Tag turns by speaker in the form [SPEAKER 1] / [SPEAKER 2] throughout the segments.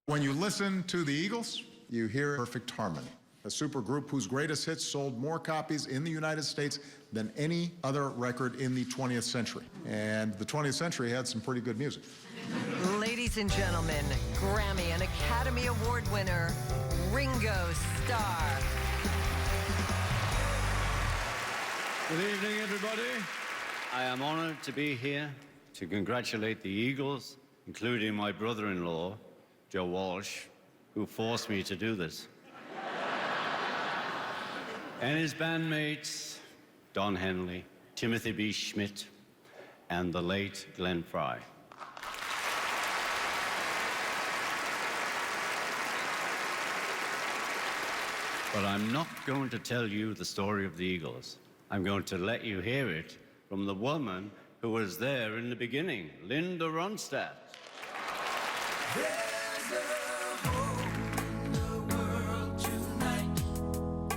[SPEAKER 1] When you listen to the Eagles, you hear perfect harmony. A supergroup whose greatest hits sold more copies in the United States than any other record in the 20th century. And the 20th century had some pretty good music.
[SPEAKER 2] Ladies and gentlemen, Grammy and Academy Award winner, Ringo Starr.
[SPEAKER 3] Good evening, everybody. I am honored to be here to congratulate the Eagles, including my brother-in-law, Joe Walsh, who forced me to do this. And his bandmates, Don Henley, Timothy B. Schmidt, and the late Glenn Frey. But I'm not going to tell you the story of the Eagles. I'm going to let you hear it from the woman who was there in the beginning, Linda Ronstadt.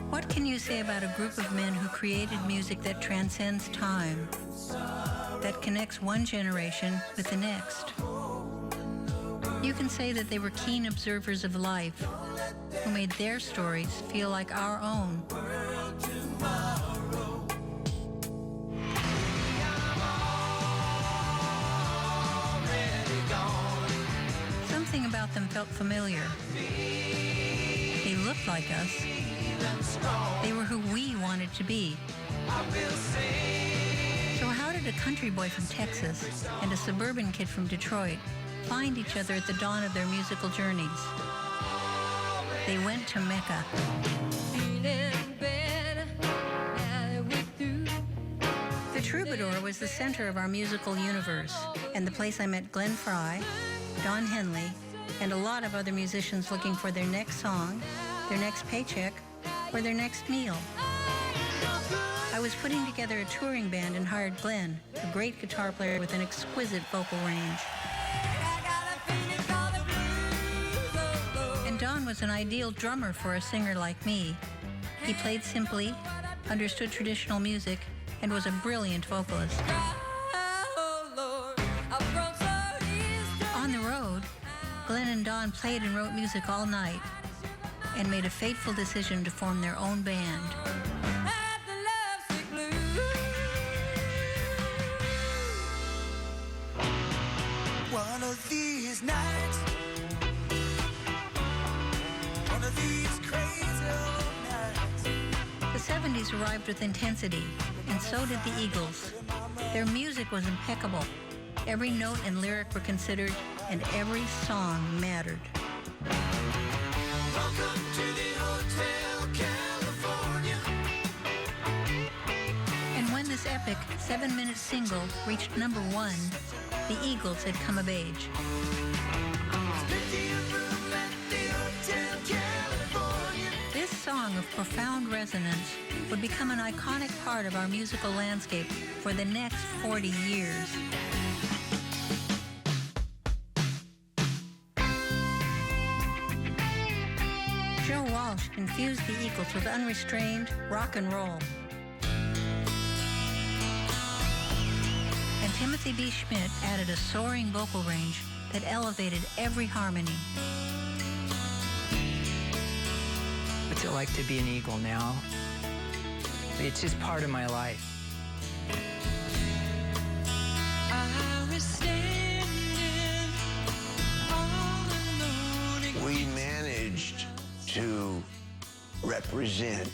[SPEAKER 4] What can you say about a group of men who created music that transcends time, that connects one generation with the next? You can say that they were keen observers of life, who made their stories feel like our own. Something about them felt familiar. They looked like us. They were who we wanted to be. So how did a country boy from Texas and a suburban kid from Detroit find each other at the dawn of their musical journeys? They went to Mecca. The Troubadour was the center of our musical universe, and the place I met Glenn Frey, Don Henley, and a lot of other musicians looking for their next song, their next paycheck, or their next meal. I was putting together a touring band and hired Glenn, a great guitar player with an exquisite vocal range. And Don was an ideal drummer for a singer like me. He played simply, understood traditional music, and was a brilliant vocalist. On the road, Glenn and Don played and wrote music all night and made a fateful decision to form their own band.
[SPEAKER 5] One of these nights, one of these crazy nights.
[SPEAKER 4] The 70s arrived with intensity, and so did the Eagles. Their music was impeccable. Every note and lyric were considered, and every song mattered.
[SPEAKER 5] Welcome to the Hotel California.
[SPEAKER 4] And when this epic 7-minute single reached number 1, the Eagles had come of age. This song of profound resonance would become an iconic part of our musical landscape for the next 40 years. Joe Walsh infused the Eagles with unrestrained rock and roll. And Timothy B. Schmidt added a soaring vocal range that elevated every harmony.
[SPEAKER 6] What's it like to be an Eagle now? It's just part of my life.
[SPEAKER 7] We managed to represent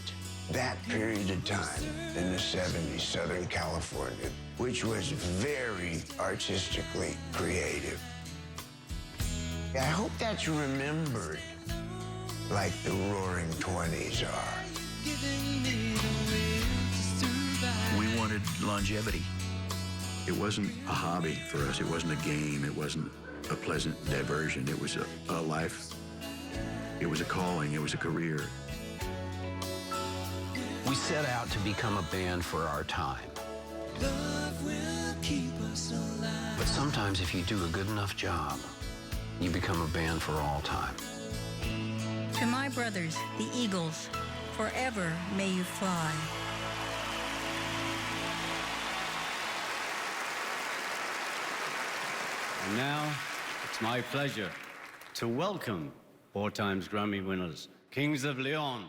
[SPEAKER 7] that period of time in the 70s, Southern California, which was very artistically creative. I hope that's remembered like the Roaring 20s are.
[SPEAKER 8] We wanted longevity. It wasn't a hobby for us. It wasn't a game. It wasn't a pleasant diversion. It was a life. It was a calling. It was a career.
[SPEAKER 9] We set out to become a band for our time. But sometimes if you do a good enough job, you become a band for all time.
[SPEAKER 4] To my brothers, the Eagles, forever may you fly.
[SPEAKER 3] And now, it's my pleasure to welcome 4 times Grammy winners, Kings of Leon.